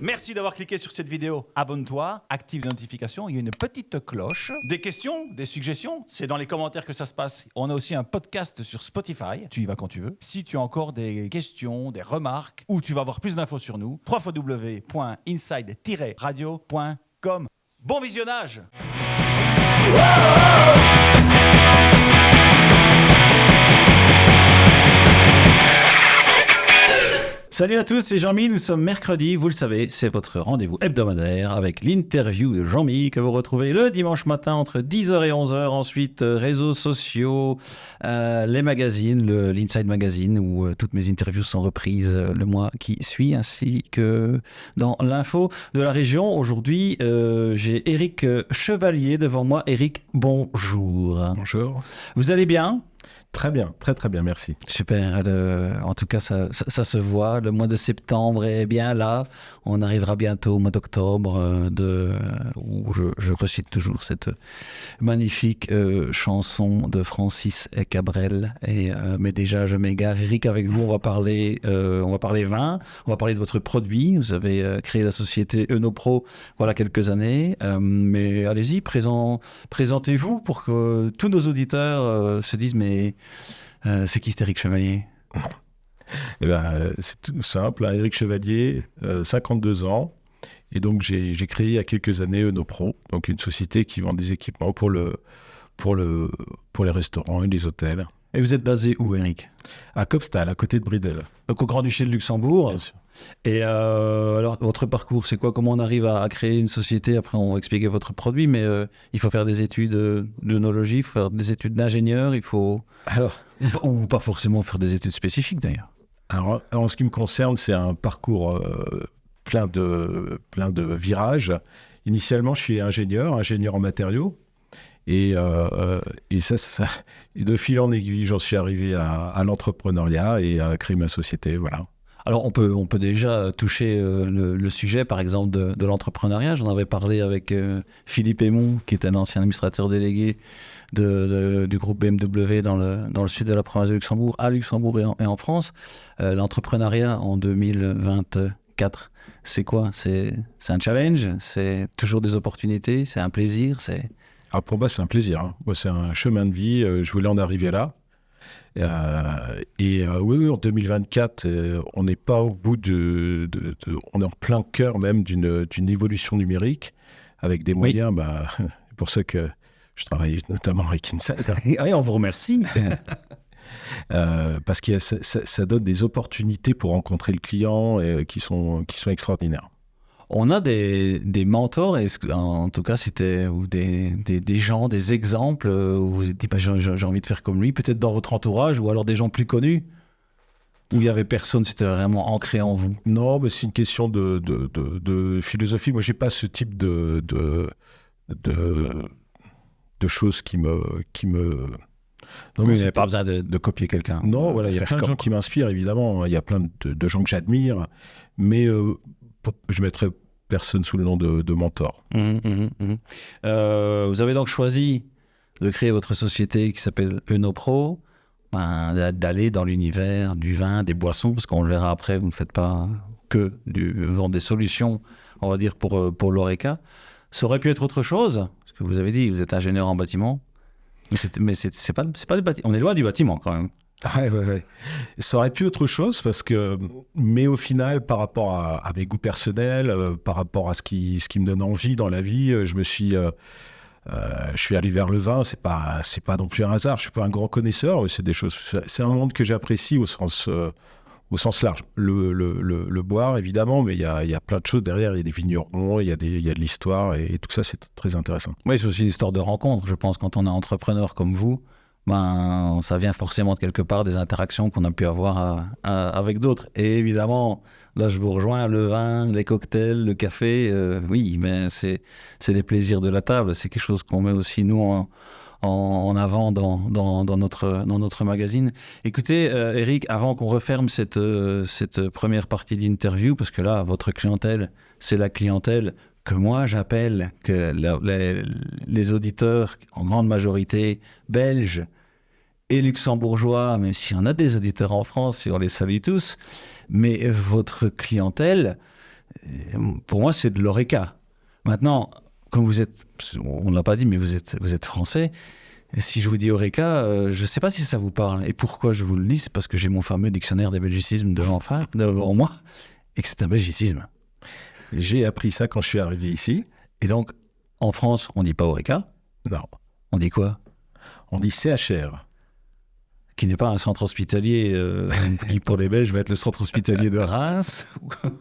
Merci d'avoir cliqué sur cette vidéo. Abonne-toi, active les notifications. Il y a une petite cloche. Des questions, des suggestions, c'est dans les commentaires que ça se passe. On a aussi un podcast sur Spotify. Tu y vas quand tu veux. Si tu as encore des questions, des remarques, ou tu vas avoir plus d'infos sur nous, www.inside-radio.com. Bon visionnage! Salut à tous, c'est Jean-Mi, nous sommes mercredi, vous le savez, c'est votre rendez-vous hebdomadaire avec l'interview de Jean-Mi que vous retrouvez le dimanche matin entre 10h et 11h, ensuite réseaux sociaux, les magazines, l'Inside Magazine où toutes mes interviews sont reprises le mois qui suit, ainsi que dans l'info de la région. Aujourd'hui, j'ai Éric Chevalier devant moi. Éric, bonjour. Bonjour. Vous allez bien ? Très bien, très bien, merci. Super, en tout cas ça se voit, le mois de septembre est bien là, on arrivera bientôt au mois d'octobre où je recite toujours cette magnifique chanson de Francis Cabrel, mais déjà je m'égare. Éric, avec vous on va parler vin, on va parler de votre produit. Vous avez créé la société Enopro voilà quelques années, mais allez-y, présentez-vous pour que tous nos auditeurs se disent mais c'est qui cet Éric Chevalier ? Eh ben, c'est tout simple, hein. Éric Chevalier, 52 ans, et donc j'ai créé il y a quelques années Enopro, donc une société qui vend des équipements pour les restaurants et les hôtels. Et vous êtes basé où, Éric ? À Copstal, à côté de Bridel. Donc au Grand-Duché de Luxembourg. Bien sûr. Et alors, votre parcours, c'est quoi ? Comment on arrive à créer une société ? Après, on va expliquer votre produit, mais il faut faire des études d'œnologie, il faut faire des études d'ingénieur, il faut... Alors, ou pas forcément faire des études spécifiques, d'ailleurs. Alors, en ce qui me concerne, c'est un parcours plein de virages. Initialement, je suis ingénieur en matériaux. Et de fil en aiguille, j'en suis arrivé à l'entrepreneuriat et à créer ma société, voilà. Alors, on peut déjà toucher le sujet, par exemple, de l'entrepreneuriat. J'en avais parlé avec Philippe Aymon, qui est un ancien administrateur délégué du groupe BMW dans le sud de la province de Luxembourg, à Luxembourg et en France. L'entrepreneuriat en 2024, c'est quoi ? C'est un challenge ? C'est toujours des opportunités ? C'est un plaisir ? Alors pour moi, c'est un plaisir, hein. Moi, c'est un chemin de vie. Je voulais en arriver là. Oui, en 2024, on n'est pas au bout on est en plein cœur même d'une évolution numérique avec des moyens. Oui. C'est pour ça que je travaille notamment avec Inside. Oui, on vous remercie. Parce que ça donne des opportunités pour rencontrer le client qui sont extraordinaires. On a des mentors, en tout cas c'était ou des gens, des exemples où vous vous dites j'ai envie de faire comme lui, peut-être dans votre entourage ou alors des gens plus connus où il n'y avait personne, c'était vraiment ancré en vous. Non, mais c'est une question de philosophie. Moi, j'ai pas ce type de choses qui me... Non, mais vous n'avez pas besoin de copier quelqu'un. Non, voilà, il y a plein de gens qui m'inspirent, évidemment. Il y a plein de gens que j'admire, mais je mettrais personne sous le nom de mentor. Vous avez donc choisi de créer votre société qui s'appelle Enopro, d'aller dans l'univers du vin, des boissons, parce qu'on le verra après, vous ne faites pas que vous vendez des solutions, on va dire, pour l'ORECA. Ça aurait pu être autre chose, parce que vous avez dit, vous êtes ingénieur en bâtiment, mais c'est pas du bâtiment. On est loin du bâtiment quand même. Ouais. Ça aurait pu autre chose mais au final, par rapport à mes goûts personnels, par rapport à ce qui me donne envie dans la vie, je suis allé vers le vin. C'est pas non plus un hasard. Je suis pas un grand connaisseur, mais c'est un monde que j'apprécie au sens large. Le boire, évidemment, mais il y a plein de choses derrière. Il y a des vignerons, il y a de l'histoire et tout ça, c'est très intéressant. Oui, c'est aussi une histoire de rencontre. Je pense quand on est entrepreneur comme vous, ça vient forcément de quelque part des interactions qu'on a pu avoir avec d'autres. Et évidemment, là je vous rejoins, le vin, les cocktails, le café, oui, mais c'est les plaisirs de la table. C'est quelque chose qu'on met aussi nous en avant dans notre magazine. Écoutez, Éric, avant qu'on referme cette première partie d'interview, parce que là, votre clientèle, c'est la clientèle que moi j'appelle, que les auditeurs, en grande majorité belges et luxembourgeois, même si on a des auditeurs en France et on les salue tous, mais votre clientèle, Pour moi, c'est de l'oreca. Maintenant, comme vous êtes, on ne l'a pas dit, mais vous êtes français. Et si je vous dis oreca, je ne sais pas si ça vous parle. Et pourquoi je vous le dis, c'est parce que j'ai mon fameux dictionnaire des belgicismes devant moi, et que c'est un belgicisme. J'ai appris ça quand je suis arrivé ici. Et donc, en France, on ne dit pas oreca. Non. On dit quoi? On dit CHR. Qui n'est pas un centre hospitalier qui, pour les Belges, va être le centre hospitalier de Reims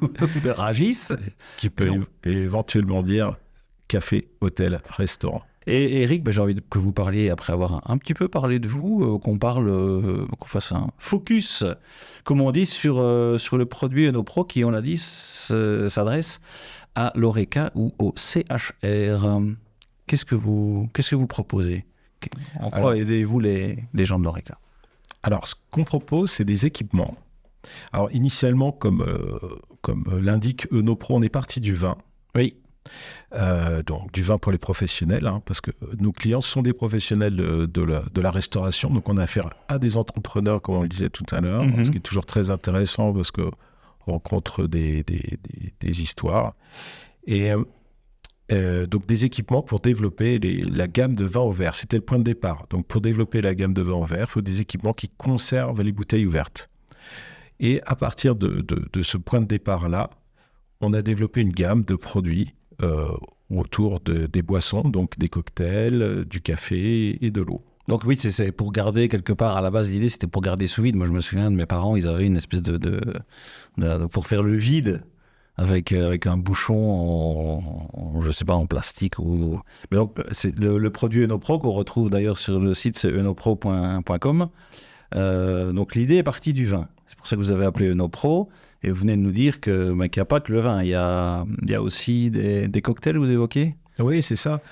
ou de Rungis. Qui peut éventuellement dire café, hôtel, restaurant. Et Eric, j'ai envie que vous parliez, après avoir un petit peu parlé de vous, qu'on fasse un focus, comme on dit, sur le produit Enopro qui, on l'a dit, s'adresse à l'oreca ou au CHR. Qu'est-ce que vous proposez? En quoi aidez-vous les gens de l'oreca? Alors, ce qu'on propose, c'est des équipements. Alors, initialement, comme l'indique Enopro, on est parti du vin. Oui. Donc, du vin pour les professionnels, hein, parce que nos clients sont des professionnels de la restauration. Donc, on a affaire à des entrepreneurs, comme on le disait tout à l'heure, ce qui est toujours très intéressant parce qu'on rencontre des histoires. Et donc, des équipements pour développer la gamme de vin au verre. C'était le point de départ. Donc, pour développer la gamme de vin au verre, il faut des équipements qui conservent les bouteilles ouvertes. Et à partir de ce point de départ-là, on a développé une gamme de produits autour des boissons, donc des cocktails, du café et de l'eau. Donc oui, c'est pour garder quelque part, à la base, l'idée, c'était pour garder sous vide. Moi, je me souviens de mes parents, ils avaient une espèce pour faire le vide, avec un bouchon je sais pas, en plastique. Mais donc, c'est le produit Enopro qu'on retrouve d'ailleurs sur le site, c'est enopro.com. Donc l'idée est partie du vin. C'est pour ça que vous avez appelé Enopro. Et vous venez de nous dire qu'il n'y a pas que le vin. Il y a aussi des cocktails, vous évoquez? Oui, c'est ça.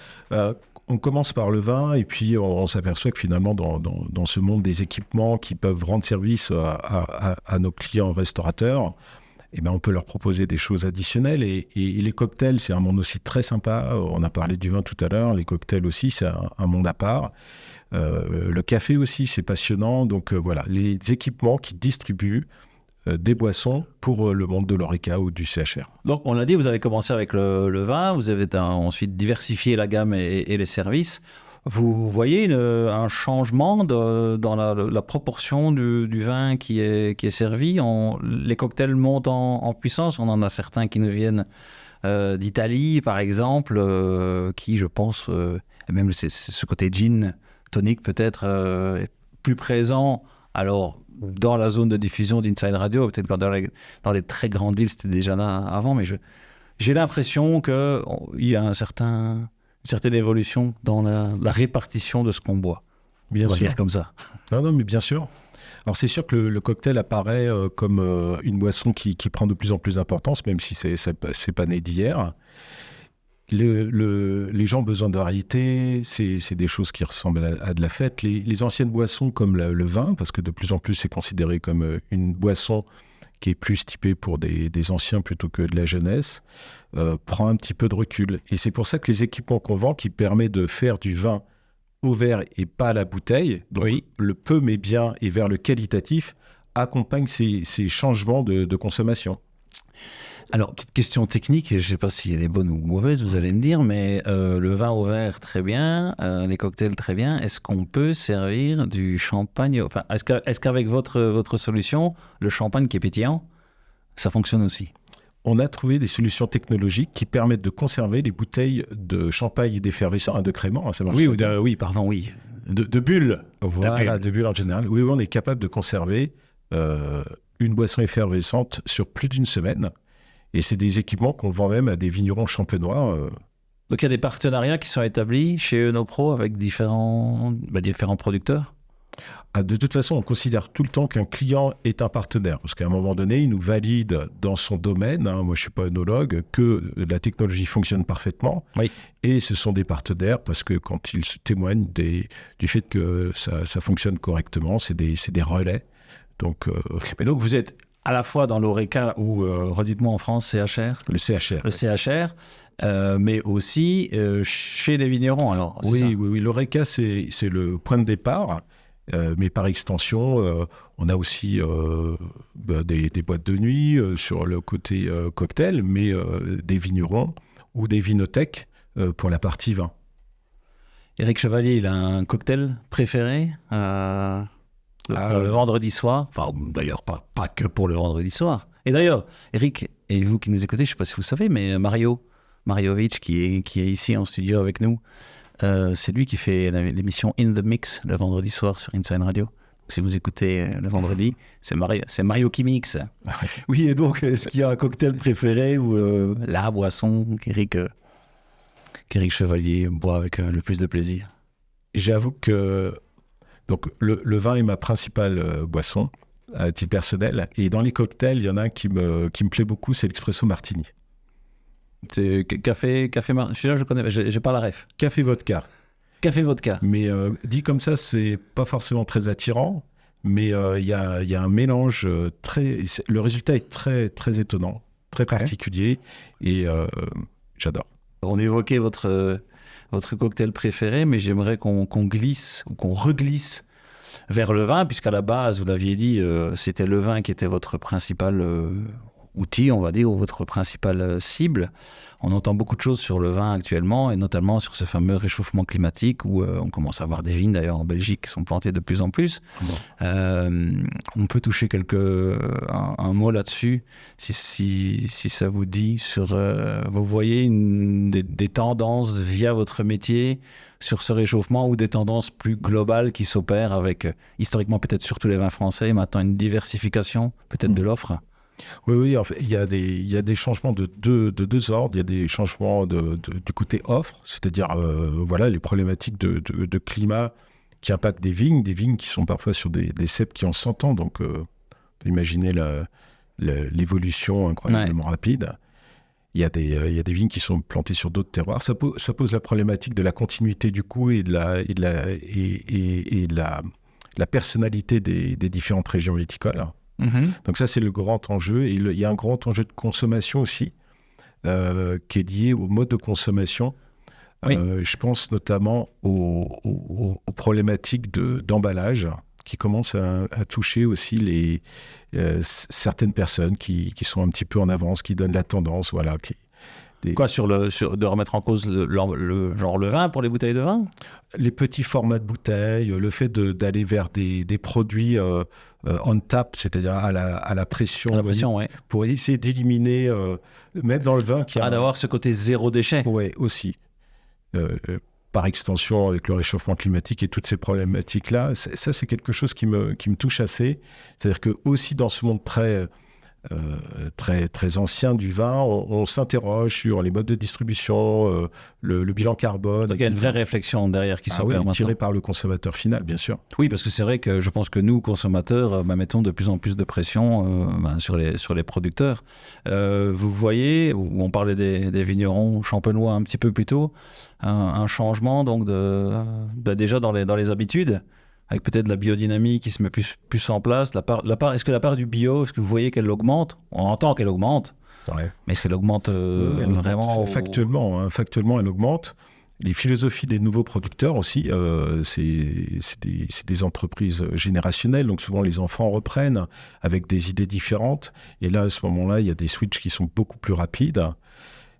On commence par le vin et puis on s'aperçoit que finalement, dans ce monde des équipements qui peuvent rendre service à nos clients restaurateurs, eh ben, on peut leur proposer des choses additionnelles. Et les cocktails, c'est un monde aussi très sympa. On a parlé du vin tout à l'heure. Les cocktails aussi, c'est un monde à part. Le café aussi, c'est passionnant. Donc voilà, les équipements qui distribuent des boissons pour le monde de l'oreca ou du CHR. Donc, on l'a dit, vous avez commencé avec le vin, vous avez ensuite diversifié la gamme et les services. Vous voyez un changement dans la proportion du vin qui est servi. Les cocktails montent en puissance. On en a certains qui nous viennent d'Italie, par exemple, qui, je pense, même ce côté gin, tonique peut-être, est plus présent. Alors, dans la zone de diffusion d'Inside Radio, peut-être dans les très grandes villes, c'était déjà là avant, mais j'ai l'impression qu'il y a une certaine évolution dans la répartition de ce qu'on boit. Bien sûr. Dire comme ça. Non, mais bien sûr. Alors, c'est sûr que le cocktail apparaît comme une boisson qui prend de plus en plus d'importance, même si c'est pas né d'hier. Les gens ont besoin de variété, c'est des choses qui ressemblent à de la fête. Les anciennes boissons comme le vin, parce que de plus en plus c'est considéré comme une boisson qui est plus typée pour des anciens plutôt que de la jeunesse, prend un petit peu de recul. Et c'est pour ça que les équipements qu'on vend, qui permettent de faire du vin au verre et pas à la bouteille, donc oui, le peu mais bien et vers le qualitatif, accompagnent ces changements de consommation. Alors, petite question technique, je ne sais pas si elle est bonne ou mauvaise, vous allez me dire, mais le vin au verre, très bien, les cocktails, très bien. Est-ce qu'on peut servir du champagne? Enfin, est-ce qu'avec votre solution, le champagne qui est pétillant, ça fonctionne aussi? On a trouvé des solutions technologiques qui permettent de conserver les bouteilles de champagne d'effervescent, de crément, ça marche. Oui, de bulles. Voilà, de bulles en général. Oui, on est capable de conserver une boisson effervescente sur plus d'une semaine. Et c'est des équipements qu'on vend même à des vignerons champenois. Donc il y a des partenariats qui sont établis chez Enopro avec différents producteurs? De toute façon, on considère tout le temps qu'un client est un partenaire. Parce qu'à un moment donné, il nous valide dans son domaine, moi je ne suis pas œnologue, que la technologie fonctionne parfaitement. Oui. Et ce sont des partenaires parce que quand ils témoignent du fait que ça fonctionne correctement, c'est des relais. Donc, Mais donc vous êtes à la fois dans l'oreca ou, redites-moi en France, CHR? Le CHR. Le CHR, mais aussi chez les vignerons. Alors, oui, l'oreca, c'est le point de départ. Mais par extension, on a aussi des boîtes de nuit sur le côté cocktail, mais des vignerons ou des vinothèques pour la partie vin. Éric Chevalier, il a un cocktail préféré pour le vendredi soir. Enfin, d'ailleurs, pas que pour le vendredi soir. Et d'ailleurs, Éric, et vous qui nous écoutez, je ne sais pas si vous savez, mais Mariovic, qui est ici en studio avec nous, c'est lui qui fait l'émission In The Mix le vendredi soir sur Inside Radio. Donc, si vous écoutez le vendredi, c'est Mario qui mixe. Oui, et donc, est-ce qu'il y a un cocktail préféré ou la boisson qu'Éric Chevalier boit avec le plus de plaisir? J'avoue que donc, le vin est ma principale boisson à titre personnel. Et dans les cocktails, il y en a un qui me plaît beaucoup, c'est l'expresso martini. C'est café celui-là, je connais, j'ai pas la ref. Café vodka. Café vodka. Mais dit comme ça, c'est pas forcément très attirant. Mais il y a un mélange le résultat est très, très étonnant, très particulier. Et j'adore. On évoquait votre cocktail préféré, mais j'aimerais qu'on glisse ou qu'on reglisse vers le vin, puisqu'à la base, vous l'aviez dit, c'était le vin qui était votre principal outil, on va dire, ou votre principale cible. On entend beaucoup de choses sur le vin actuellement, et notamment sur ce fameux réchauffement climatique, où on commence à voir des vignes, d'ailleurs, en Belgique, qui sont plantées de plus en plus. On peut toucher un mot là-dessus, si ça vous dit, vous voyez des tendances via votre métier sur ce réchauffement, ou des tendances plus globales qui s'opèrent avec, historiquement, peut-être surtout les vins français, et maintenant une diversification, peut-être de l'offre? Oui, en fait, il y a des changements de deux ordres. Il y a des changements du côté offre, c'est-à-dire les problématiques de climat qui impactent des vignes qui sont parfois sur des cèpes qui ont 100 ans, donc on peut imaginer l'évolution incroyablement rapide. Il y a des vignes qui sont plantées sur d'autres terroirs. Ça pose la problématique de la continuité du coût et de la personnalité des différentes régions viticoles. Donc ça, c'est le grand enjeu. Et il y a un grand enjeu de consommation aussi, qui est lié au mode de consommation. Oui. Je pense notamment aux problématiques d'emballage qui commencent à toucher aussi certaines personnes qui sont un petit peu en avance, qui donnent la tendance, de remettre en cause le vin pour les bouteilles de vin? Les petits formats de bouteilles, le fait d'aller vers des produits on tap, c'est-à-dire à la pression. À la pression, oui. Pour essayer d'éliminer, même dans le vin... d'avoir ce côté zéro déchet. Oui, aussi. Par extension, avec le réchauffement climatique et toutes ces problématiques-là, ça, c'est quelque chose qui me touche assez. C'est-à-dire que aussi dans ce monde très ancien du vin, on s'interroge sur les modes de distribution, le bilan carbone. Donc il y a une vraie réflexion derrière qui s'opère maintenant. Tirée par le consommateur final, bien sûr. Oui, parce que c'est vrai que je pense que nous, consommateurs, mettons de plus en plus de pression sur les producteurs. Vous voyez, on parlait des vignerons champenois un petit peu plus tôt, un changement donc déjà dans les habitudes, avec peut-être la biodynamie qui se met plus en place. Est-ce que la part du bio, est-ce que vous voyez qu'elle augmente? On entend qu'elle augmente, mais est-ce qu'elle augmente vraiment Factuellement, elle augmente. Les philosophies des nouveaux producteurs aussi, c'est des entreprises générationnelles, donc souvent les enfants reprennent avec des idées différentes. Et là, à ce moment-là, il y a des switches qui sont beaucoup plus rapides.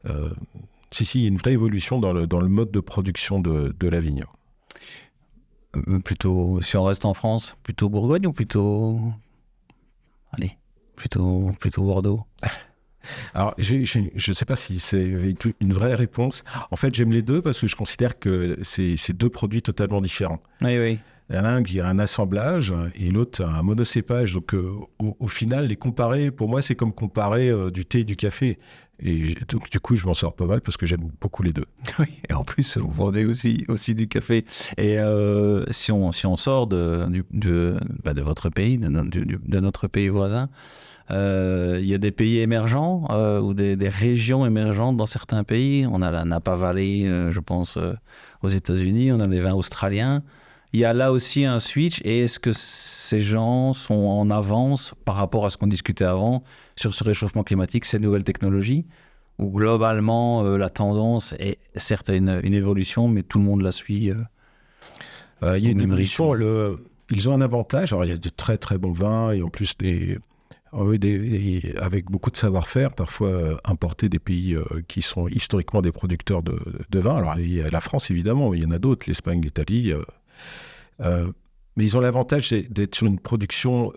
Il y a une vraie évolution dans le mode de production de la vigne. Plutôt, si on reste en France, plutôt Bourgogne ou plutôt Bordeaux? Alors, je ne sais pas si c'est une vraie réponse. En fait, j'aime les deux parce que je considère que c'est deux produits totalement différents. Oui. Il y en a un qui a un assemblage et l'autre un monocépage. Donc, au final, les comparer, pour moi, c'est comme comparer du thé et du café. Et donc, du coup, je m'en sors pas mal parce que j'aime beaucoup les deux. Oui, et en plus, vous vendez aussi du café. Et si on sort de votre pays, de notre pays voisin, il y a des pays émergents ou des régions émergentes dans certains pays. On a la Napa Valley, je pense, aux États-Unis. On a les vins australiens. Il y a là aussi un switch. Et est-ce que ces gens sont en avance par rapport à ce qu'on discutait avant sur ce réchauffement climatique, ces nouvelles technologies, où globalement, la tendance est certes une évolution, mais tout le monde la suit? Il y a une évolution. ils ont un avantage. Alors, il y a de très, très bons vins et en plus avec beaucoup de savoir-faire, parfois importés des pays qui sont historiquement des producteurs de vin. Alors, il y a la France, évidemment, mais il y en a d'autres, l'Espagne, l'Italie. Mais ils ont l'avantage d'être sur une production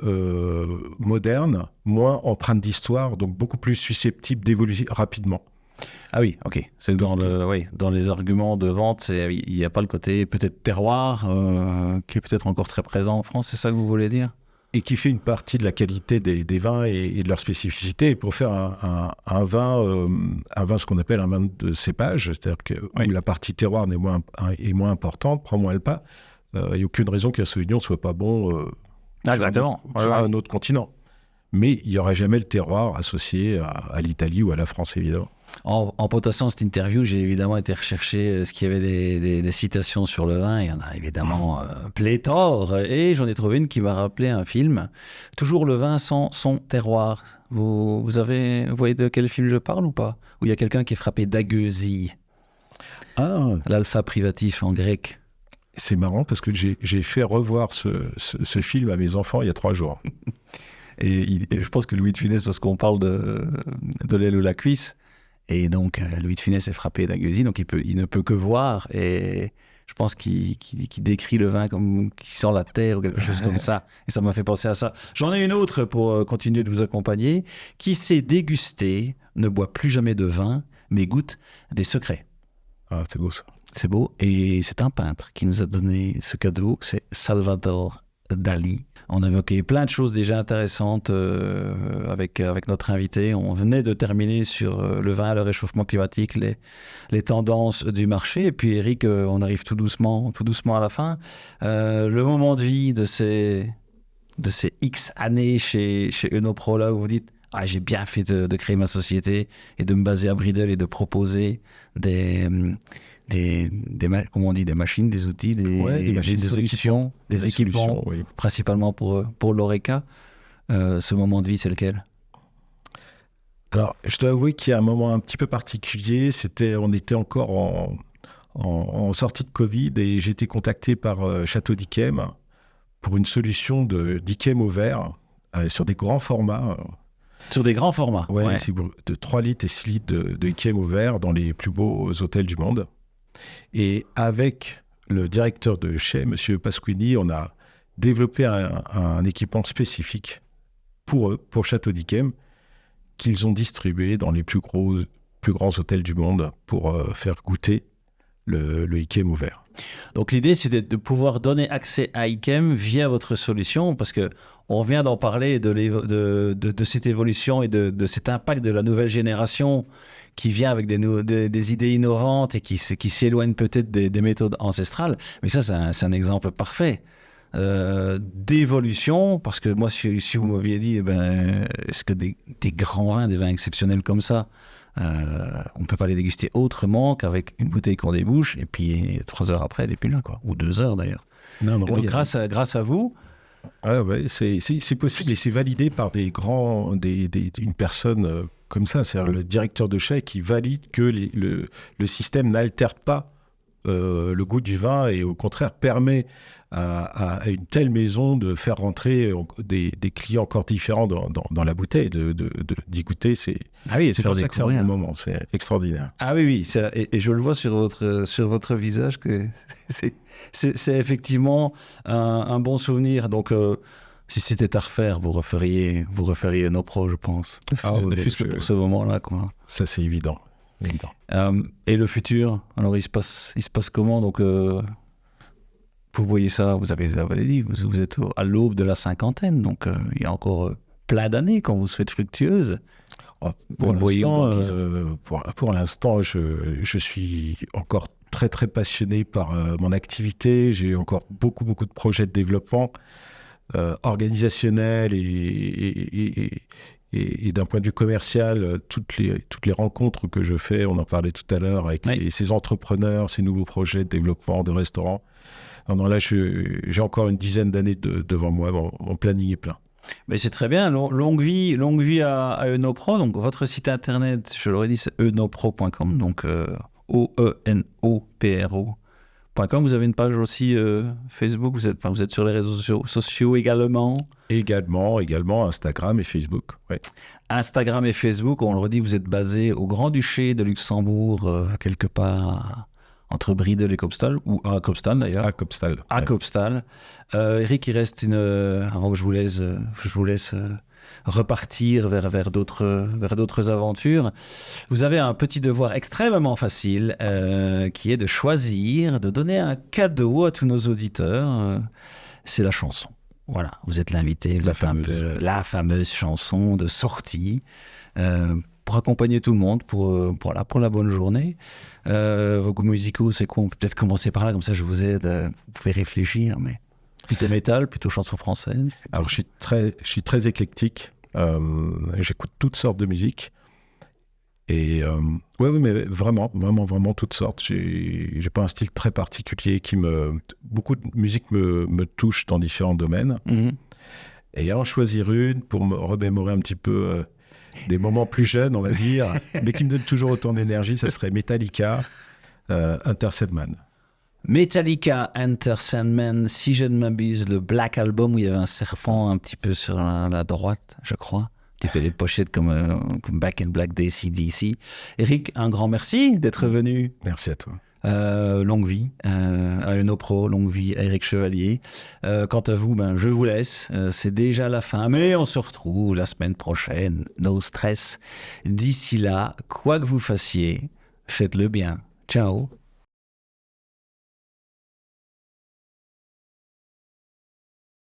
moderne, moins empreinte d'histoire, donc beaucoup plus susceptible d'évoluer rapidement. Ah oui, ok. C'est dans les arguments de vente, il n'y a pas le côté peut-être terroir qui est peut-être encore très présent en France, c'est ça que vous voulez dire? Et qui fait une partie de la qualité des vins et de leur spécificité. Pour faire un vin, ce qu'on appelle un vin de cépage, c'est-à-dire où la partie terroir est moins importante, prend moins le pas, il n'y a aucune raison qu'un Sauvignon ne soit pas bon sur un autre continent. Mais il n'y aurait jamais le terroir associé à l'Italie ou à la France, évidemment. En potassant cette interview, j'ai évidemment été rechercher ce qu'il y avait des citations sur le vin. Il y en a évidemment pléthore. Et j'en ai trouvé une qui m'a rappelé un film. Toujours le vin sans son terroir. Vous voyez de quel film je parle ou pas? Où il y a quelqu'un qui est frappé d'agueusie. L'alpha privatif en grec. C'est marrant parce que j'ai fait revoir ce film à mes enfants il y a 3 jours. Et je pense que Louis de Funès, parce qu'on parle de l'aile ou la cuisse, et donc Louis de Funès est frappé d'agueusie, donc il ne peut que voir, et je pense qu'il décrit le vin comme qui sent la terre ou quelque chose comme ça, et ça m'a fait penser à ça. J'en ai une autre pour continuer de vous accompagner. Qui sait déguster ne boit plus jamais de vin, mais goûte des secrets. Ah, c'est beau ça. C'est beau, et c'est un peintre qui nous a donné ce cadeau, c'est Salvador Dali. On a évoqué plein de choses déjà intéressantes avec notre invité. On venait de terminer sur le vin, le réchauffement climatique, les tendances du marché. Et puis Eric, on arrive tout doucement à la fin. Le moment de vie de ces X années chez Eunopro, là où vous dites « Ah, j'ai bien fait de créer ma société et de me baser à Bridel et de proposer des machines, des outils, des équipements, oui. Principalement pour l'Oreca. Ce moment de vie, c'est lequel? Alors, je dois avouer qu'il y a un moment un petit peu particulier. On était encore en sortie de Covid et j'ai été contacté par Château d'Yquem pour une solution d'Yquem au verre sur des grands formats. Sur des grands formats? Ouais. C'est de 3 litres et 6 litres de Yquem au verre dans les plus beaux hôtels du monde. Et avec le directeur de chez M. Pasquini, on a développé un équipement spécifique pour eux, pour Château d'Yquem, qu'ils ont distribué dans les plus grands hôtels du monde pour faire goûter le Yquem au verre. Donc l'idée, c'est de pouvoir donner accès à Yquem via votre solution, parce qu'on vient d'en parler de cette évolution et de cet impact de la nouvelle génération qui vient avec des idées innovantes et qui s'éloignent peut-être des méthodes ancestrales. Mais ça, c'est un exemple parfait d'évolution, parce que moi, si vous m'aviez dit, est-ce que des grands vins, des vins exceptionnels comme ça, on ne peut pas les déguster autrement qu'avec une bouteille qu'on débouche, et puis 3 heures après, elle n'est plus là, quoi. Ou 2 heures d'ailleurs. Donc grâce à vous... Ah ouais, c'est possible et c'est validé par une personne comme ça, c'est-à-dire le directeur de chai qui valide que le système n'altère pas le goût du vin et au contraire permet à une telle maison de faire rentrer des clients encore différents dans la bouteille, d'y goûter. C'est pour ça que c'est un bon moment, c'est extraordinaire. Ah oui, et je le vois sur votre visage que c'est effectivement un bon souvenir. Donc, si c'était à refaire, vous referiez Eunopro, je pense. Ne fût-ce que pour ce moment-là, quoi. Ça, c'est évident. Et le futur, alors il se passe comment? Donc, vous voyez ça, vous avez dit, vous êtes à l'aube de la cinquantaine, donc il y a encore plein d'années quand vous souhaitez fructueuse. Pour l'instant, je suis encore très très passionné par mon activité. J'ai encore beaucoup de projets de développement organisationnel et d'un point de vue commercial, toutes les rencontres que je fais, on en parlait tout à l'heure, avec ces entrepreneurs, ces nouveaux projets de développement de restaurants. Non, là, j'ai encore une dizaine d'années devant moi, mon planning est plein. Mais c'est très bien, longue vie à Eunopro. Donc votre site internet, je l'aurais dit, c'est eunopro.com, donc OENOPRO.com. ericchevalier.com. Vous avez une page aussi Facebook, vous êtes sur les réseaux sociaux également. Également Instagram et Facebook. Ouais. Instagram et Facebook, on le redit, vous êtes basé au Grand-Duché de Luxembourg, quelque part entre Briedel et Kopstal, ou à Kopstal d'ailleurs. À Kopstal. À Kopstal. Eric, il reste avant que je vous laisse repartir vers d'autres aventures. Vous avez un petit devoir extrêmement facile qui est de choisir, de donner un cadeau à tous nos auditeurs. C'est la chanson. Voilà, vous êtes l'invité, la fameuse chanson de sortie pour accompagner tout le monde pour la bonne journée. Vos goûts musicaux, c'est quoi? On peut peut-être commencer par là, comme ça je vous aide, vous pouvez réfléchir, mais plutôt métal, plutôt chanson française. Alors je suis très éclectique, j'écoute toutes sortes de musique. Et oui, mais vraiment toutes sortes. J'ai pas un style très particulier beaucoup de musique me touche dans différents domaines. Mm-hmm. Et en choisir une pour me remémorer un petit peu des moments plus jeunes, on va dire, mais qui me donne toujours autant d'énergie, ça serait Metallica, Enter Sandman. Metallica, Enter Sandman, si je ne m'abuse, le Black Album où il y avait un serpent un petit peu sur la droite, je crois. Qui fait les pochettes comme Back in Black d'AC/DC. Eric, un grand merci d'être venu. Merci à toi. Longue vie à Unopro, longue vie à Eric Chevalier. Quant à vous, je vous laisse. C'est déjà la fin, mais on se retrouve la semaine prochaine. No stress. D'ici là, quoi que vous fassiez, faites-le bien. Ciao.